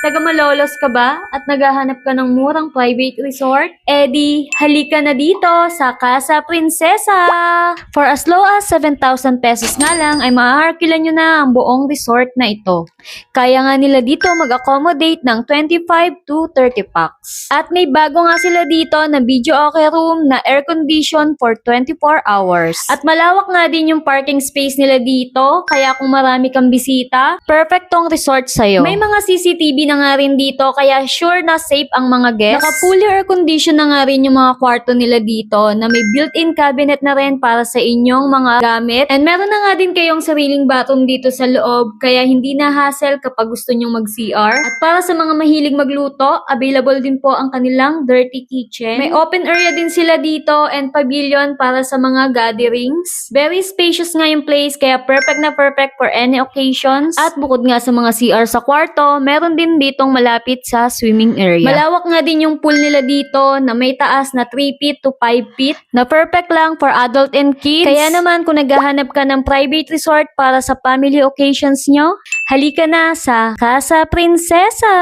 Taga Malolos ka ba at naghahanap ka ng murang private resort? Edi, halika na dito sa Casa Princesa! For as low as 7,000 pesos nga lang ay maaarkilan nyo na ang buong resort na ito. Kaya nga nila dito mag-accommodate ng 25 to 30 packs. At may bago nga sila dito na video okay room na air condition for 24 hours. At malawak nga din yung parking space nila dito, kaya kung marami kang bisita, perfect tong resort sa'yo. May mga CCTV na nga rin dito, kaya sure na safe ang mga guests. Naka-fully air condition na nga rin yung mga kwarto nila dito na may built-in cabinet na rin para sa inyong mga gamit. And meron na nga din kayong sariling bathroom dito sa loob, kaya hindi na hassle kapag gusto nyong mag-CR. At para sa mga mahilig magluto, available din po ang kanilang dirty kitchen. May open area din sila dito and pavilion para sa mga gatherings. Very spacious nga yung place, kaya perfect na perfect for any occasions. At bukod nga sa mga CR sa kwarto, meron din ditong malapit sa swimming area. Malawak nga din yung pool nila dito na may taas na 3 feet to 5 feet na perfect lang for adult and kids. Kaya naman kung naghahanap ka ng private resort para sa family occasions nyo, halika na sa Casa Princesa!